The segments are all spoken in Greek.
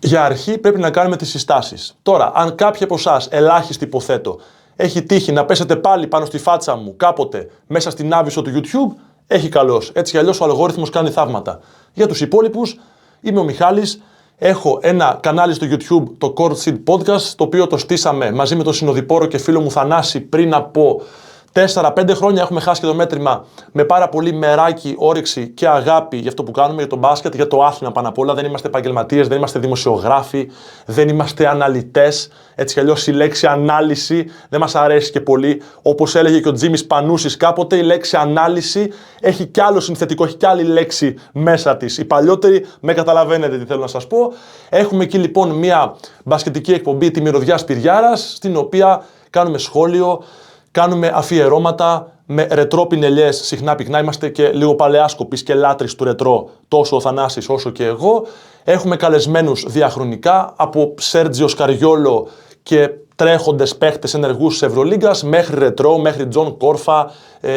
Για αρχή πρέπει να κάνουμε τις συστάσεις. Τώρα, αν κάποιοι από εσάς, ελάχιστοι υποθέτω, έχει τύχει να πέσετε πάλι πάνω στη φάτσα μου κάποτε μέσα στην άβυσσο του YouTube, έχει καλώς. Έτσι κι αλλιώς ο αλγόριθμος κάνει θαύματα. Για τους υπόλοιπους, είμαι ο Μιχάλης. Έχω ένα κανάλι στο YouTube, το Court Seed Podcast, το οποίο το στήσαμε μαζί με τον συνοδοιπόρο και φίλο μου Θανάση πριν από 4-5 χρόνια. Έχουμε χάσει και το μέτρημα, με πάρα πολύ μεράκι, όρεξη και αγάπη για αυτό που κάνουμε, για το μπάσκετ, για το άθλημα πάνω απ' όλα. Δεν είμαστε επαγγελματίες, δεν είμαστε δημοσιογράφοι, δεν είμαστε αναλυτές. Έτσι κι αλλιώς η λέξη ανάλυση δεν μας αρέσει και πολύ. Όπως έλεγε και ο Τζίμις Πανούσης κάποτε, η λέξη ανάλυση έχει κι άλλο συνθετικό, έχει κι άλλη λέξη μέσα της. Οι παλιότεροι με καταλαβαίνετε τι θέλω να σας πω. Έχουμε εκεί λοιπόν μια μπασκετική εκπομπή, τη Μυρωδιά Σπυριάρας, στην οποία κάνουμε σχόλιο. Κάνουμε αφιερώματα με ρετρό πινελιές συχνά πυκνά. Είμαστε και λίγο παλαιάσκοποι και λάτρεις του ρετρό, τόσο ο Θανάσης όσο και εγώ. Έχουμε καλεσμένους διαχρονικά από Σέρτζιο Σκαριόλο και τρέχοντες παίχτες ενεργούς της Ευρωλίγκας μέχρι ρετρό, μέχρι Τζον Κόρφα,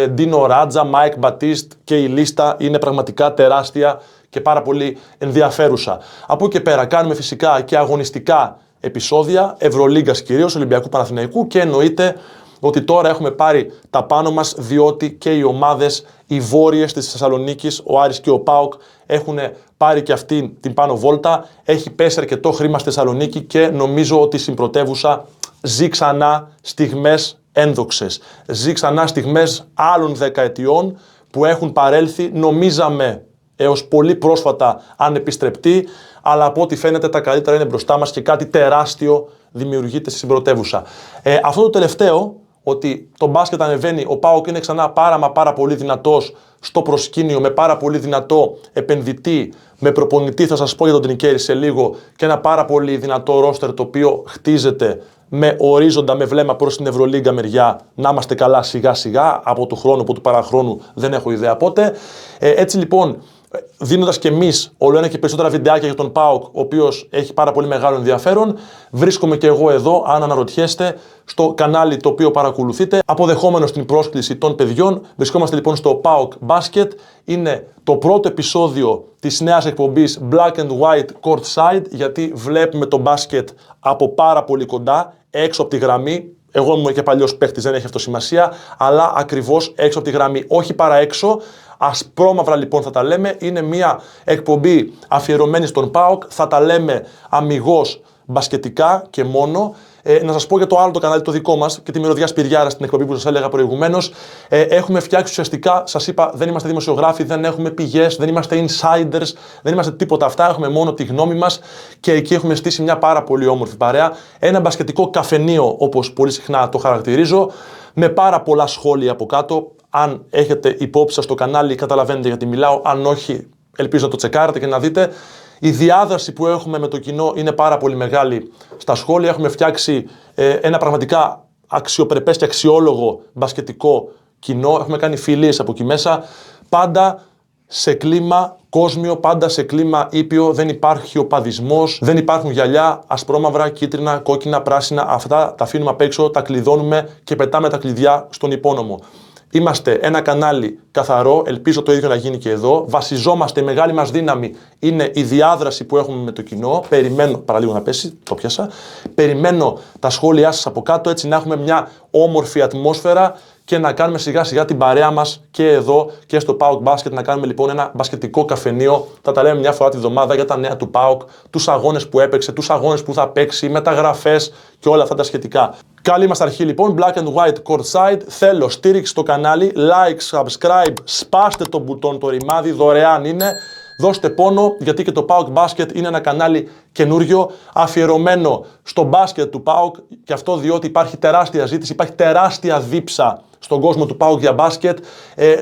Ντίνο Ράτζα, Μάικ Μπατίστ, και η λίστα είναι πραγματικά τεράστια και πάρα πολύ ενδιαφέρουσα. Από εκεί και πέρα κάνουμε φυσικά και αγωνιστικά επεισόδια Ευρωλίγκας κυρίως, Ολυμπιακού Παναθηναϊκού, και εννοείται ότι τώρα έχουμε πάρει τα πάνω μας, διότι και οι ομάδες, οι βόρειες της Θεσσαλονίκης, ο Άρης και ο ΠΑΟΚ, έχουν πάρει και αυτή την πάνω βόλτα. Έχει πέσει αρκετό χρήμα στη Θεσσαλονίκη και νομίζω ότι στην πρωτεύουσα ζει ξανά στιγμές ένδοξες. Ζει ξανά στιγμές άλλων δεκαετιών που έχουν παρέλθει, νομίζαμε έως πολύ πρόσφατα ανεπιστρεπτή, αλλά από ό,τι φαίνεται τα καλύτερα είναι μπροστά μας και κάτι τεράστιο δημιουργείται στην πρωτεύουσα. Αυτό το τελευταίο, ότι το μπάσκετ ανεβαίνει, ο ΠΑΟΚ είναι ξανά πάρα πολύ δυνατός στο προσκήνιο, με πάρα πολύ δυνατό επενδυτή, με προπονητή, θα σας πω για τον Τρικέρι σε λίγο, και ένα πάρα πολύ δυνατό ρόστερ το οποίο χτίζεται με ορίζοντα, με βλέμμα προς την Ευρωλίγκα μεριά, να είμαστε καλά σιγά σιγά, από του χρόνου, από του παραχρόνου, δεν έχω ιδέα πότε. Έτσι λοιπόν, δίνοντας και εμείς όλο ένα και περισσότερα βιντεάκια για τον ΠΑΟΚ, ο οποίος έχει πάρα πολύ μεγάλο ενδιαφέρον, βρίσκομαι και εγώ εδώ, αν αναρωτιέστε, στο κανάλι το οποίο παρακολουθείτε, αποδεχόμενος την πρόσκληση των παιδιών. Βρισκόμαστε λοιπόν στο ΠΑΟΚ Basket. Είναι το πρώτο επεισόδιο της νέας εκπομπής Black and White Courtside, γιατί βλέπουμε το μπάσκετ από πάρα πολύ κοντά, έξω από τη γραμμή. Εγώ ήμουν και παλιός παίχτης, δεν έχει αυτό σημασία, αλλά ακριβώς έξω από τη γραμμή, όχι παρά έξω. Ασπρόμαυρα λοιπόν θα τα λέμε, είναι μια εκπομπή αφιερωμένη στον ΠΑΟΚ, θα τα λέμε αμιγώς μπασκετικά και μόνο. Να σας πω για το άλλο το κανάλι το δικό μας και τη Μυρωδιά Σπυριάρα, στην εκπομπή που σας έλεγα προηγουμένως. Έχουμε φτιάξει ουσιαστικά, σας είπα, δεν είμαστε δημοσιογράφοι, δεν έχουμε πηγές, δεν είμαστε insiders, δεν είμαστε τίποτα αυτά. Έχουμε μόνο τη γνώμη μας και εκεί έχουμε στήσει μια πάρα πολύ όμορφη παρέα. Ένα μπασκετικό καφενείο, όπως πολύ συχνά το χαρακτηρίζω, με πάρα πολλά σχόλια από κάτω. Αν έχετε υπόψη σας το κανάλι, καταλαβαίνετε γιατί μιλάω. Αν όχι, ελπίζω να το τσεκάρετε και να δείτε. Η διάδραση που έχουμε με το κοινό είναι πάρα πολύ μεγάλη στα σχόλια. Έχουμε φτιάξει ένα πραγματικά αξιοπρεπές και αξιόλογο μπασκετικό κοινό. Έχουμε κάνει φιλίες από εκεί μέσα. Πάντα σε κλίμα κόσμιο, πάντα σε κλίμα ήπιο. Δεν υπάρχει οπαδισμός, δεν υπάρχουν γυαλιά, ασπρόμαυρα, κίτρινα, κόκκινα, πράσινα. Αυτά τα αφήνουμε απ' έξω, τα κλειδώνουμε και πετάμε τα κλειδιά στον υπόνομο. Είμαστε ένα κανάλι καθαρό, ελπίζω το ίδιο να γίνει και εδώ. Βασιζόμαστε, η μεγάλη μας δύναμη είναι η διάδραση που έχουμε με το κοινό. Περιμένω, παραλίγο να πέσει, το πιάσα. Περιμένω τα σχόλιά σας από κάτω, έτσι να έχουμε μια όμορφη ατμόσφαιρα και να κάνουμε σιγά σιγά την παρέα μας και εδώ και στο ΠΑΟΚ Basket. Να κάνουμε λοιπόν ένα μπασκετικό καφενείο. Θα τα λέμε μια φορά τη βδομάδα για τα νέα του ΠΑΟΚ, τους αγώνες που έπαιξε, τους αγώνες που θα παίξει, μεταγραφές και όλα αυτά τα σχετικά. Καλή μας αρχή λοιπόν, Black and White Courtside. Θέλω στήριξη στο κανάλι, like, subscribe, σπάστε το μπουτόν, το ρημάδι, δωρεάν είναι. Δώστε πόνο, γιατί και το ΠΑΟΚ Basket είναι ένα κανάλι καινούριο, αφιερωμένο στο μπάσκετ του ΠΑΟΚ, και αυτό διότι υπάρχει τεράστια ζήτηση, υπάρχει τεράστια δίψα στον κόσμο του ΠΑΟΚ για μπάσκετ.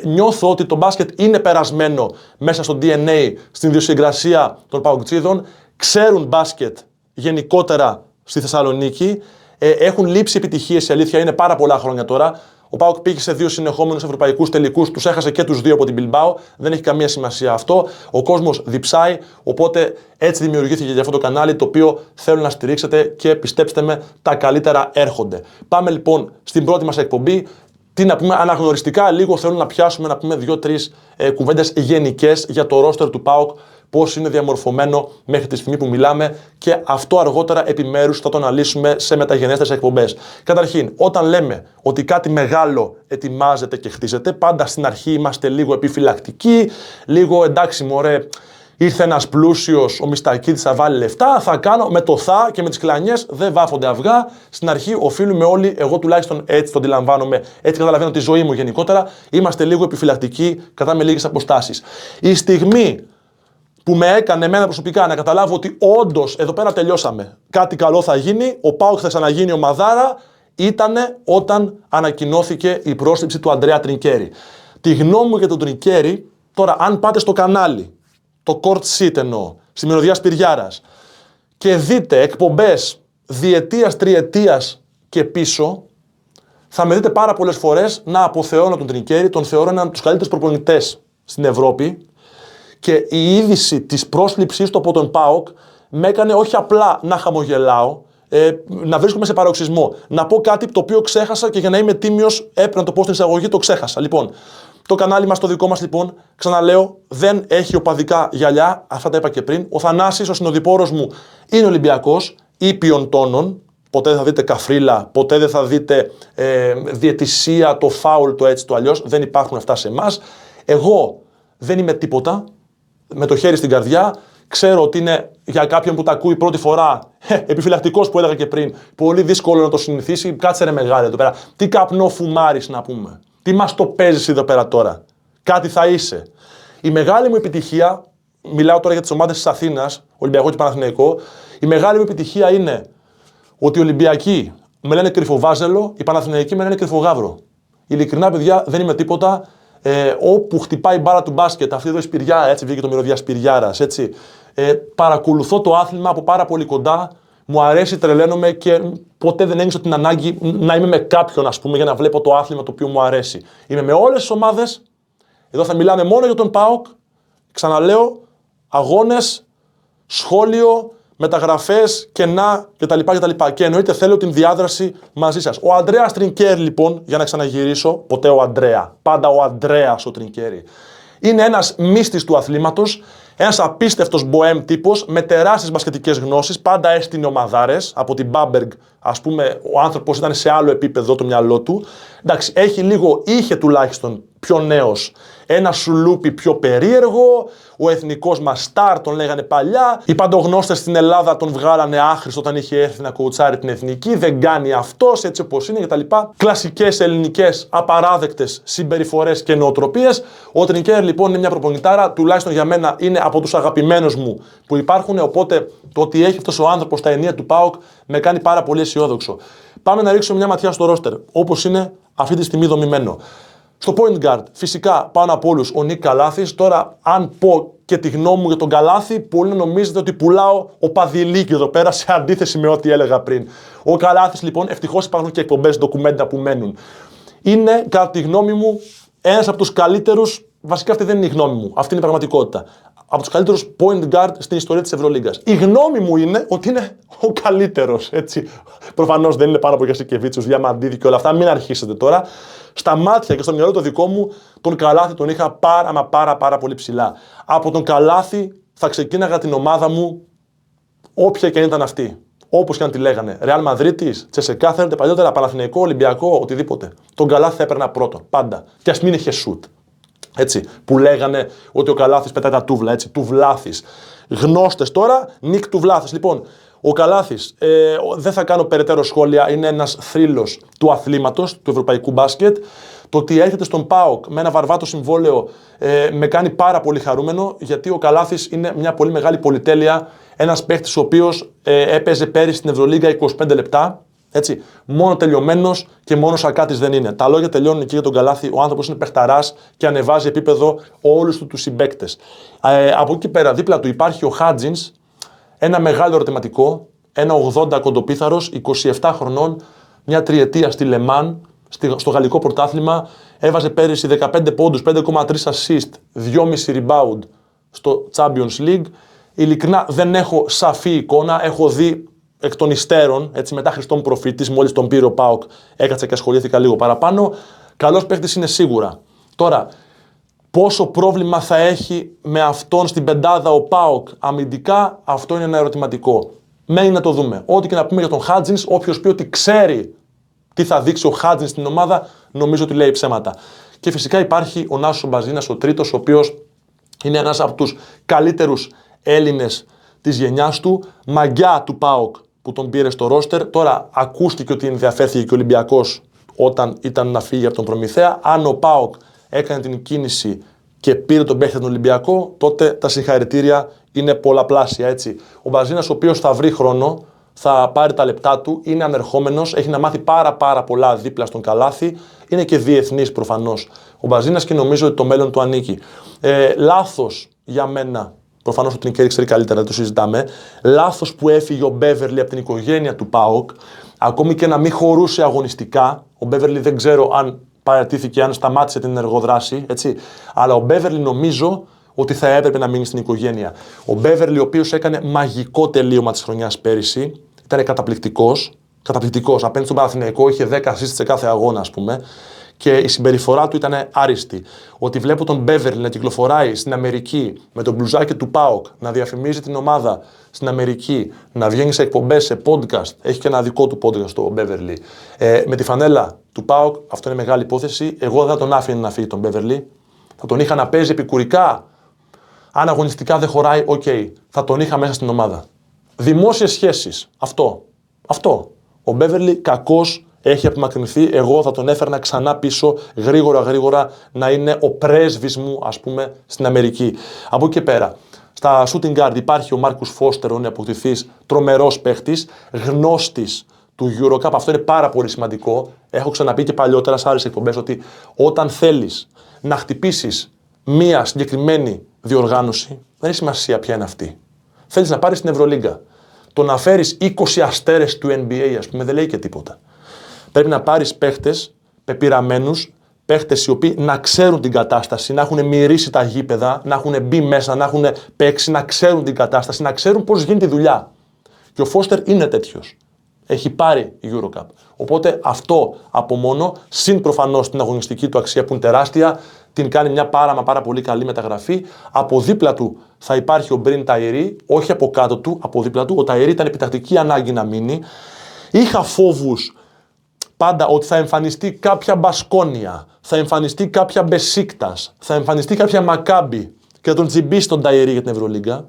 Νιώθω ότι το μπάσκετ είναι περασμένο μέσα στο DNA, στην ιδιοσυγκρασία των ΠΑΟΚτσίδων. Ξέρουν μπάσκετ γενικότερα στη Θεσσαλονίκη. Έχουν λείψει επιτυχίες, η αλήθεια είναι, πάρα πολλά χρόνια τώρα. Ο ΠΑΟΚ πήγε σε 2 συνεχόμενους ευρωπαϊκούς τελικούς, τους έχασε και τους 2 από την Μπιλμπάο. Δεν έχει καμία σημασία αυτό. Ο κόσμος διψάει, οπότε έτσι δημιουργήθηκε για αυτό το κανάλι, το οποίο θέλω να στηρίξετε και πιστέψτε με, τα καλύτερα έρχονται. Πάμε λοιπόν στην πρώτη μας εκπομπή. Τι να πούμε αναγνωριστικά, λίγο θέλω να πιάσουμε, να πούμε 2-3 κουβέντες γενικές για το ρόστερ του ΠΑΟΚ πώς είναι διαμορφωμένο μέχρι τη στιγμή που μιλάμε και αυτό αργότερα επιμέρους θα το αναλύσουμε σε μεταγενέστερες εκπομπές. Καταρχήν, όταν λέμε ότι κάτι μεγάλο ετοιμάζεται και χτίζεται, πάντα στην αρχή είμαστε λίγο επιφυλακτικοί, λίγο εντάξει μωρέ, ήρθε ένας πλούσιος, ο Μιστακίδης θα βάλει λεφτά, θα κάνω, με το θα και με τις κλανιές δεν βάφονται αυγά. Στην αρχή οφείλουμε όλοι, εγώ τουλάχιστον έτσι το αντιλαμβάνομαι, έτσι καταλαβαίνω τη ζωή μου γενικότερα, είμαστε λίγο επιφυλακτικοί, κρατάμε λίγες αποστάσεις. Η στιγμή που με έκανε εμένα προσωπικά να καταλάβω ότι όντως εδώ πέρα τελειώσαμε, κάτι καλό θα γίνει, ο ΠΑΟΚ θα ξαναγίνει ομαδάρα, ήτανε όταν ανακοινώθηκε η πρόσληψη του Αντρέα Τρινκέρι. Τη γνώμη μου για τον Τρινκέρι, τώρα αν πάτε στο κανάλι, το court sheet εννοώ, στη Μυρωδιά Σπυριάρας και δείτε εκπομπές διετίας, τριετίας και πίσω, θα με δείτε πάρα πολλές φορές να αποθεώνω τον Τρινκέρι, τον θεωρώ έναν από τους καλύτερους προπονητές στην Ευρώπη και η είδηση της πρόσληψής του από τον ΠΑΟΚ με έκανε όχι απλά να χαμογελάω, να βρίσκομαι σε παροξισμό, να πω κάτι το οποίο ξέχασα και για να είμαι τίμιος έπρεπε να το πω στην εισαγωγή, το ξέχασα. Λοιπόν, το κανάλι μας, το δικό μας λοιπόν, ξαναλέω, δεν έχει οπαδικά γυαλιά, αυτά τα είπα και πριν. Ο Θανάσης, ο συνοδοιπόρος μου, είναι Ολυμπιακός, ήπιον τόνων. Ποτέ δεν θα δείτε καφρίλα, ποτέ δεν θα δείτε διαιτησία, το φάουλ, το έτσι, το αλλιώς. Δεν υπάρχουν αυτά σε εμάς. Εγώ δεν είμαι τίποτα, με το χέρι στην καρδιά. Ξέρω ότι είναι για κάποιον που τα ακούει πρώτη φορά, επιφυλακτικός που έλεγα και πριν, πολύ δύσκολο να το συνηθίσει. Κάτσε ρε μεγάλε εδώ πέρα. Τι καπνό φουμάρεις να πούμε. Τι μας το παίζεις εδώ πέρα τώρα. Κάτι θα είσαι. Η μεγάλη μου επιτυχία, μιλάω τώρα για τις ομάδες της Αθήνας, Ολυμπιακό και Παναθηναϊκό, η μεγάλη μου επιτυχία είναι ότι οι Ολυμπιακοί με λένε κρυφοβάζελο, οι Παναθηναϊκοί με λένε κρυφογάβρο. Ειλικρινά, παιδιά, δεν είμαι τίποτα. Όπου χτυπάει η μπάλα του μπάσκετ, αυτή εδώ η Σπυριάρα, έτσι βγήκε το Μυρωδιά Σπυριάρας, έτσι. Παρακολουθώ το άθλημα από πάρα πολύ κοντά. Μου αρέσει, τρελαίνομαι και ποτέ δεν ένιωσα την ανάγκη να είμαι με κάποιον, ας πούμε, για να βλέπω το άθλημα το οποίο μου αρέσει. Είμαι με όλες τις ομάδες. Εδώ θα μιλάμε μόνο για τον ΠΑΟΚ. Ξαναλέω, αγώνες, σχόλιο, μεταγραφές, κενά κτλ. Και εννοείται θέλω την διάδραση μαζί σας. Ο Αντρέας Τρινκέρι, λοιπόν, για να ξαναγυρίσω, ποτέ ο Αντρέα, πάντα ο Αντρέας ο Τρινκέρι, είναι ένας μύστης του αθλήματος, ένας απίστευτος μποέμ τύπος με τεράστιες μπασκετικές γνώσεις, πάντα έστεινε ομαδάρες από την Μπάμπεργκ, ας πούμε, ο άνθρωπος ήταν σε άλλο επίπεδο το μυαλό του. Εντάξει, είχε τουλάχιστον πιο νέος ένα σουλούπι πιο περίεργο, ο εθνικός μας στάρ τον λέγανε παλιά, οι παντογνώστες στην Ελλάδα τον βγάλανε άχρηστο όταν είχε έρθει να κοουτσάρει την εθνική, δεν κάνει αυτός έτσι όπως είναι κτλ. Κλασικές ελληνικές απαράδεκτες συμπεριφορές και νοοτροπίες. Ο Τρινκέρι λοιπόν είναι μια προπονητάρα, τουλάχιστον για μένα είναι από τους αγαπημένους μου που υπάρχουν, οπότε το ότι έχει αυτός ο άνθρωπος τα ενία του ΠΑΟΚ με κάνει πάρα πολύ αισιόδοξο. Πάμε να ρίξουμε μια ματιά στο ρόστερ, όπως είναι αυτή τη στιγμή δομημένο. Στο point guard, φυσικά πάνω από όλους ο Νίκ Καλάθης. Τώρα, αν πω και τη γνώμη μου για τον Καλάθη, πολλοί νομίζετε ότι πουλάω ο Παδηλίκη εδώ πέρα σε αντίθεση με ό,τι έλεγα πριν. Ο Καλάθης, λοιπόν, ευτυχώς υπάρχουν και εκπομπές, ντοκουμέντα που μένουν. Είναι, κατά τη γνώμη μου, ένας από τους καλύτερους. Βασικά, αυτή δεν είναι η γνώμη μου. Αυτή είναι η πραγματικότητα. Από τους καλύτερους point guard στην ιστορία της Ευρωλίγκας. Η γνώμη μου είναι ότι είναι ο καλύτερος. Προφανώς δεν είναι πάρα πολύ Γιασικεβίτσιος, Διαμαντίδη και όλα αυτά. Μην αρχίσετε τώρα. Στα μάτια και στο μυαλό το δικό μου, τον Καλάθη τον είχα πάρα πολύ ψηλά. Από τον Καλάθη θα ξεκίναγα την ομάδα μου, όποια και αν ήταν αυτή. Όπως και αν τη λέγανε. Ρεάλ Μαδρίτης, Τσεσεκά, θέλετε παλιότερα, Παναθηναϊκό, Ολυμπιακό, οτιδήποτε. Τον Καλάθη θα έπαιρνα πρώτον. Πάντα. Και ας μην είχε σουτ. Έτσι, που λέγανε ότι ο Καλάθης πετάει τα τούβλα, έτσι, τουβλάθης. Γνώστες τώρα, Νίκ Τουβλάθης. Λοιπόν, ο Καλάθης, δεν θα κάνω περαιτέρω σχόλια, είναι ένας θρύλος του αθλήματος, του ευρωπαϊκού μπάσκετ. Το ότι έρχεται στον ΠΑΟΚ με ένα βαρβάτο συμβόλαιο με κάνει πάρα πολύ χαρούμενο, γιατί ο Καλάθης είναι μια πολύ μεγάλη πολυτέλεια, ένας παίχτης ο οποίος έπαιζε πέρυσι στην Ευρωλίγκα 25 λεπτά. Έτσι, μόνο τελειωμένος και μόνο σακάτης δεν είναι. Τα λόγια τελειώνουν εκεί για τον Καλάθη. Ο άνθρωπος είναι παιχταράς και ανεβάζει επίπεδο όλους τους συμπαίκτες. Από εκεί πέρα, δίπλα του υπάρχει ο Χάτζινς, ένα μεγάλο ερωτηματικό, ένα 80 κοντοπίθαρος, 27 χρονών, μια τριετία στη Λεμάν, στο γαλλικό πρωτάθλημα. Έβαζε πέρυσι 15 πόντους, 5,3 assist, 2,5 rebound στο Champions League. Ειλικρινά δεν έχω σαφή εικόνα, έχω δει εκ των υστέρων, έτσι μετά Χριστόν προφήτης, μόλις τον πήρε ο ΠΑΟΚ, έκατσα και ασχολήθηκα λίγο παραπάνω. Καλός παίκτης είναι σίγουρα. Τώρα, Πόσο πρόβλημα θα έχει με αυτόν στην πεντάδα ο ΠΑΟΚ αμυντικά, αυτό είναι ένα ερωτηματικό. Μένει να το δούμε. Ό,τι και να πούμε για τον Χάτζινς, όποιος πει ότι ξέρει τι θα δείξει ο Χάτζινς στην ομάδα, νομίζω ότι λέει ψέματα. Και φυσικά υπάρχει ο Νάσος Μπαζίνας, ο τρίτος, ο οποίος είναι ένας από τους καλύτερους Έλληνες της γενιάς του, μαγιά του ΠΑΟΚ που τον πήρε στο ρόστερ. Τώρα ακούστηκε ότι ενδιαφέρθηκε και ο Ολυμπιακός όταν ήταν να φύγει από τον Προμηθέα. Αν ο ΠΑΟΚ έκανε την κίνηση και πήρε τον παίχτη τον Ολυμπιακό, τότε τα συγχαρητήρια είναι πολλαπλάσια, έτσι. Ο Μπαζίνας, ο οποίος θα βρει χρόνο, θα πάρει τα λεπτά του, είναι ανερχόμενος, έχει να μάθει πάρα πολλά δίπλα στον καλάθι, είναι και διεθνής προφανώς ο Μπαζίνας και νομίζω ότι το μέλλον του ανήκει. Λάθος για μένα, προφανώς ο Τρινκέρι ξέρει καλύτερα, δεν το συζητάμε, λάθος που έφυγε ο Μπέβερλι από την οικογένεια του ΠΑΟΚ, ακόμη και να μην χωρούσε αγωνιστικά. Ο Μπέβερλι δεν ξέρω αν παρατήθηκε, αν σταμάτησε την ενεργοδράση, έτσι. Αλλά ο Μπέβερλι νομίζω ότι θα έπρεπε να μείνει στην οικογένεια. Ο Μπέβερλι, ο οποίος έκανε μαγικό τελείωμα της χρονιάς πέρυσι, ήταν καταπληκτικός. Απέναντι στον Παναθηναϊκό είχε 10 assists σε κάθε αγώνα, ας πούμε. Και η συμπεριφορά του ήταν άριστη. Ότι βλέπω τον Μπέβερλι να κυκλοφοράει στην Αμερική με τον μπλουζάκι του ΠΑΟΚ, να διαφημίζει την ομάδα στην Αμερική, να βγαίνει σε εκπομπές, σε podcast. Έχει και ένα δικό του podcast το Μπέβερλι. Με τη φανέλα του ΠΑΟΚ, αυτό είναι μεγάλη υπόθεση. Εγώ δεν θα τον άφηνα να φύγει τον Μπέβερλι. Θα τον είχα να παίζει επικουρικά. Αν αγωνιστικά δεν χωράει, θα τον είχα μέσα στην ομάδα. Δημόσιες σχέσεις. Αυτό. Ο Μπέβερλι κακός. Έχει απομακρυνθεί, εγώ θα τον έφερνα ξανά πίσω γρήγορα να είναι ο πρέσβης μου, ας πούμε, στην Αμερική. Από εκεί και πέρα, στα shooting guard υπάρχει ο Μάρκους Φώστερ, ο νεοποκτηθής, τρομερός παίχτης, γνώστης του EuroCup. Αυτό είναι πάρα πολύ σημαντικό. Έχω ξαναπεί και παλιότερα σε άλλες εκπομπές ότι όταν θέλεις να χτυπήσεις μία συγκεκριμένη διοργάνωση, δεν έχει σημασία ποια είναι αυτή. Θέλεις να πάρεις την Ευρωλίγκα. Το να φέρεις 20 αστέρες του NBA, ας πούμε, δεν λέει και τίποτα. Πρέπει να πάρεις παίχτες πεπειραμένους, παίχτες οι οποίοι να ξέρουν την κατάσταση, να έχουν μυρίσει τα γήπεδα, να έχουν μπει μέσα, να έχουν παίξει, να ξέρουν την κατάσταση, να ξέρουν πώς γίνεται η δουλειά. Και ο Φώστερ είναι τέτοιος. Έχει πάρει EuroCup. Οπότε αυτό από μόνο, συν προφανώς την αγωνιστική του αξία που είναι τεράστια, την κάνει μια πάρα πολύ καλή μεταγραφή. Από δίπλα του θα υπάρχει ο Μπριν Ταϊρή, όχι από κάτω του, από δίπλα του. Ο Ταϊρή ήταν επιτακτική ανάγκη να μείνει. Είχα φόβους πάντα ότι θα εμφανιστεί κάποια Μπασκόνια, θα εμφανιστεί κάποια Μπεσίκτας, θα εμφανιστεί κάποια Μακάμπι και θα τον τσιμπήσει τον Ταϊρή για την Ευρωλίγκα.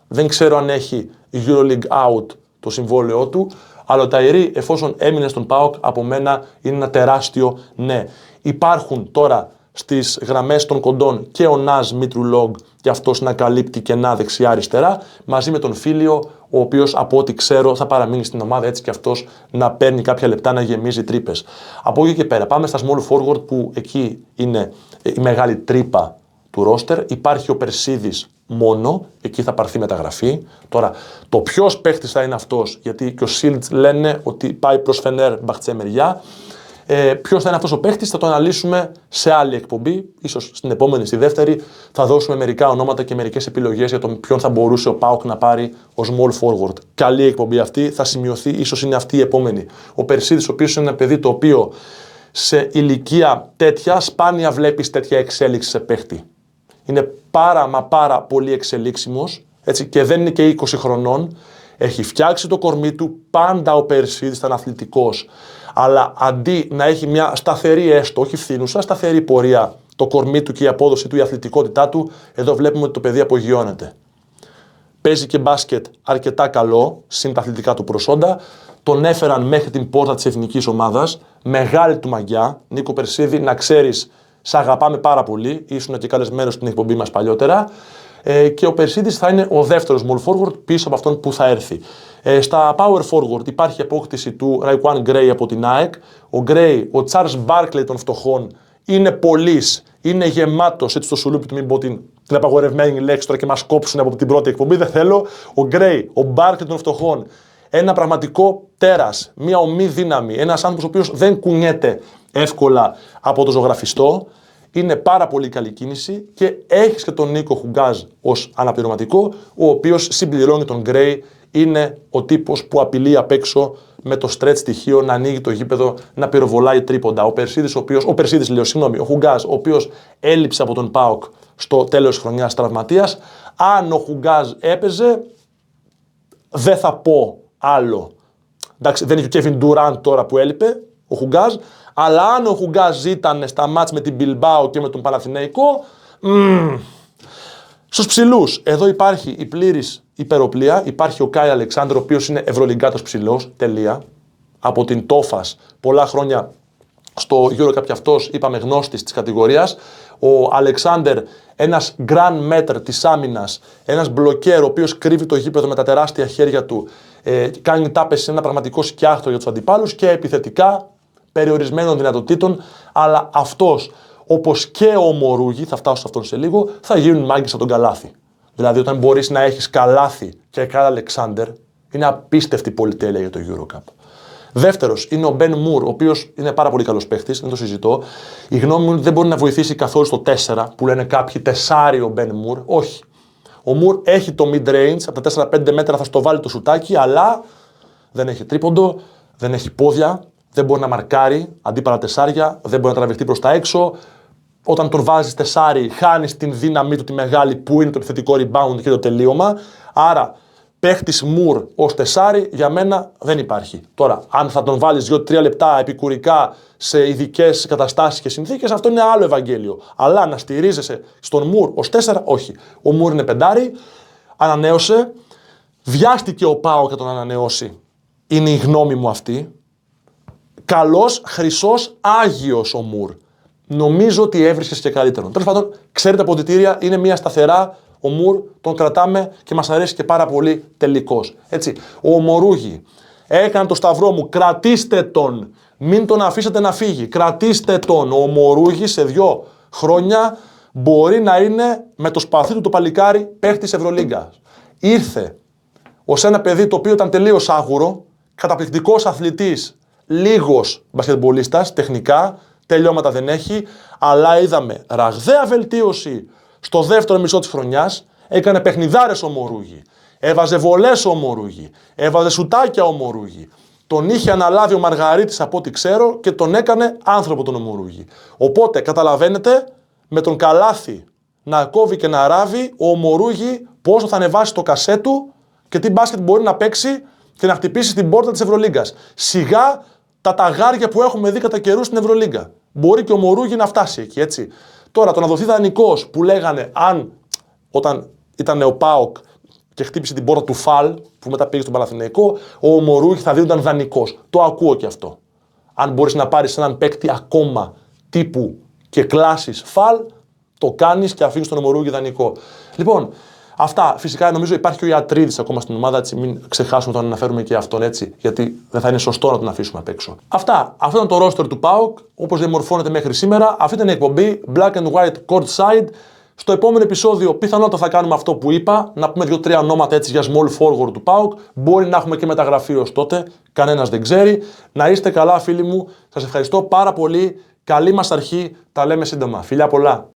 Δεν ξέρω αν έχει EuroLeague out το συμβόλαιό του, αλλά ο Ταϊρή, εφόσον έμεινε στον ΠΑΟΚ, από μένα είναι ένα τεράστιο ναι. Υπάρχουν τώρα στις γραμμές των κοντών και ο Ναζ Μητρουλόγκ και αυτός να καλύπτει κενά δεξιά-αριστερά, μαζί με τον Φίλιο, ο οποίος από ό,τι ξέρω θα παραμείνει στην ομάδα, έτσι και αυτός να παίρνει κάποια λεπτά να γεμίζει τρύπες. Από εκεί και πέρα πάμε στα small forward που εκεί είναι η μεγάλη τρύπα του ρόστερ. Υπάρχει ο Περσίδης μόνο, εκεί θα πάρθει μεταγραφή. Τώρα, το ποιος παίχτης θα είναι αυτός, γιατί και ο Σίλτς λένε ότι πάει προς Φενέρ Μπαχτσέμεριά. Ποιος θα είναι αυτός ο παίχτης, θα το αναλύσουμε σε άλλη εκπομπή. Ίσως στην επόμενη, στη δεύτερη, θα δώσουμε μερικά ονόματα και μερικές επιλογές για τον ποιον θα μπορούσε ο ΠΑΟΚ να πάρει ως small forward. Καλή εκπομπή αυτή, θα σημειωθεί, ίσως είναι αυτή η επόμενη. Ο Περσίδης, ο οποίος είναι ένα παιδί το οποίο σε ηλικία τέτοια σπάνια βλέπεις τέτοια εξέλιξη σε παίχτη. Είναι πάρα πολύ εξελίξιμος, έτσι, και δεν είναι και 20 χρονών. Έχει φτιάξει το κορμί του, πάντα ο Περσίδης ήταν αθλητικός. Αλλά αντί να έχει μια σταθερή, έστω όχι φθήνουσα, σταθερή πορεία το κορμί του και η απόδοση του, η αθλητικότητά του, εδώ βλέπουμε ότι το παιδί απογειώνεται. Παίζει και μπάσκετ αρκετά καλό, συν τα αθλητικά του προσόντα. Τον έφεραν μέχρι την πόρτα της εθνικής ομάδας. Μεγάλη του μαγιά. Νίκο Περσίδη, να ξέρεις, σ' αγαπάμε πάρα πολύ. Ήσουν και καλεσμένος στην εκπομπή μας παλιότερα. Και ο Περσίδης θα είναι ο δεύτερος small forward πίσω από αυτόν που θα έρθει. Στα power forward υπάρχει απόκτηση του Raekwon Gray από την ΑΕΚ. Ο Gray, ο Charles Barkley των φτωχών, είναι πολύς, είναι γεμάτος, έτσι στο σουλούπι του, μην πω την απαγορευμένη λέξη τώρα και μας κόψουν από την πρώτη εκπομπή, δεν θέλω. Ο Gray, ο Barkley των φτωχών, ένα πραγματικό τέρας, μια ομή δύναμη, ένας άνθρωπος ο οποίος δεν κουνιέται εύκολα από το ζωγραφιστό. Είναι πάρα πολύ καλή κίνηση και έχεις και τον Νίκο Χουγκάζ ως αναπληρωματικό, ο οποίος συμπληρώνει τον Gray. είναι ο τύπος που απειλεί απ' έξω με το stretch στοιχείο να ανοίγει το γήπεδο, να πυροβολάει τρίποντα. Ο Χουγκάζ, ο οποίος έλειψε από τον ΠΑΟΚ στο τέλος της χρονιάς τραυματίας. Αν ο Χουγκάζ έπαιζε, δεν θα πω άλλο. Εντάξει, δεν έχει ο Kevin Durant τώρα που έλειπε, ο Χουγκάζ, αλλά αν ο Χουγκάζ ήταν στα μάτς με την Bilbao και με τον Παναθηναϊκό, στους ψηλούς, εδώ υπάρχει η πλήρης υπεροπλία, υπάρχει ο Κάι Αλεξάνδρ, ο οποίος είναι ευρωλιγκάτος ψηλός, τελεία, από την Τόφας, πολλά χρόνια στο EuroCup και αυτός, είπαμε, γνώστης της κατηγορίας. Ο Αλεξάνδρ, ένας grand μέτρ της άμυνας, ένας μπλοκέρ, ο οποίος κρύβει το γήπεδο με τα τεράστια χέρια του, κάνει τάπες σε ένα πραγματικό σκιάχτρο για τους αντιπάλους και επιθετικά περιορισμένων δυνατοτήτων, αλλά αυτός, όπως και ο Μορούγι, θα φτάσω σε αυτόν σε λίγο, θα γίνουν μάγκες από τον καλάθι. Δηλαδή, όταν μπορείς να έχεις καλάθι και Κάι Αλεξάνδρ, είναι απίστευτη πολυτέλεια για το EuroCup. Δεύτερος είναι ο Μπεν Μουρ, ο οποίος είναι πάρα πολύ καλός παίχτης, δεν το συζητώ. Η γνώμη μου δεν μπορεί να βοηθήσει καθόλου στο 4, που λένε κάποιοι τεσάρι ο Μπεν Μουρ. Όχι. Ο Μουρ έχει το mid-range, από τα 4-5 μέτρα θα στο βάλει το σουτάκι, αλλά δεν έχει τρίποντο, δεν έχει πόδια, δεν μπορεί να μαρκάρει αντίπαλα τεσάρια, δεν μπορεί να τραβηχτεί προς τα έξω. Όταν τον βάζεις τεσάρι, χάνεις την δύναμή του τη μεγάλη που είναι το επιθετικό rebound και το τελείωμα. Άρα, παίχτης Μουρ ως τεσάρι για μένα δεν υπάρχει. Τώρα, αν θα τον βάλεις 2-3 λεπτά επικουρικά σε ειδικές καταστάσεις και συνθήκες, αυτό είναι άλλο Ευαγγέλιο. Αλλά να στηρίζεσαι στον Μουρ ως 4, όχι. Ο Μουρ είναι πεντάρι, ανανέωσε, βιάστηκε ο ΠΑΟΚ να τον ανανεώσει. Είναι η γνώμη μου αυτή. Καλός, χρυσός, άγιος ο Μουρ. Νομίζω ότι έβρισκες και καλύτερον. Τέλος πάντων, ξέρετε από ποδητήρια, είναι μια σταθερά. Ο Μουρ τον κρατάμε και μας αρέσει και πάρα πολύ τελικός. Έτσι. Ο Μορούγι έκανε το σταυρό μου. Κρατήστε τον. Μην τον αφήσετε να φύγει. Κρατήστε τον. Ο Μορούγι σε 2 χρόνια μπορεί να είναι με το σπαθί του το παλικάρι παίχτης Ευρωλίγκας. Ήρθε ως ένα παιδί το οποίο ήταν τελείως άγουρο, καταπληκτικός αθλητής, λίγος μπασκετμπολίστας, τεχνικά, τελειώματα δεν έχει, αλλά είδαμε ραγδαία βελτίωση στο δεύτερο μισό της χρονιάς. Έκανε παιχνιδάρες ο Μορούγι, έβαζε βολές ο Μορούγι, έβαζε σουτάκια ο Μορούγι. Τον είχε αναλάβει ο Μαργαρίτης από ό,τι ξέρω και τον έκανε άνθρωπο τον Μορούγι. Οπότε καταλαβαίνετε, με τον καλάθι να κόβει και να ράβει, ο Μορούγι πόσο θα ανεβάσει το κασέ του και τι μπάσκετ μπορεί να παίξει και να χτυπήσει στην πόρτα της Ευρωλίγκας. Σιγά τα ταγάρια που έχουμε δει κατά καιρού στην Ευρωλίγκα. Μπορεί και ο Μορούγι να φτάσει εκεί, έτσι. Τώρα, το να δοθεί δανεικός που λέγανε όταν ήταν ο ΠΑΟΚ και χτύπησε την πόρτα του Φαλ, που μετά πήγε στον Παναθηναϊκό, ο Μορούγι θα δίνονταν δανεικός. Το ακούω και αυτό. Αν μπορείς να πάρεις έναν παίκτη ακόμα τύπου και κλάσης Φαλ, το κάνεις και αφήνεις τον Μορούγι δανεικό. Λοιπόν, αυτά. Φυσικά νομίζω υπάρχει και ο Ιατρίδης ακόμα στην ομάδα, έτσι, μην ξεχάσουμε το να αναφέρουμε και αυτόν, έτσι, γιατί δεν θα είναι σωστό να τον αφήσουμε απ' έξω. Αυτά. Αυτό ήταν το roster του ΠΑΟΚ, όπως διαμορφώνεται μέχρι σήμερα. Αυτή ήταν η εκπομπή Black and White Courtside. Στο επόμενο επεισόδιο πιθανότατα θα κάνουμε αυτό που είπα, να πούμε 2-3 ονόματα έτσι για small forward του ΠΑΟΚ. Μπορεί να έχουμε και μεταγραφή ως τότε, κανένας δεν ξέρει. Να είστε καλά, φίλοι μου. Σας ευχαριστώ πάρα πολύ. Καλή μας αρχή. Τα λέμε σύντομα. Φιλιά πολλά.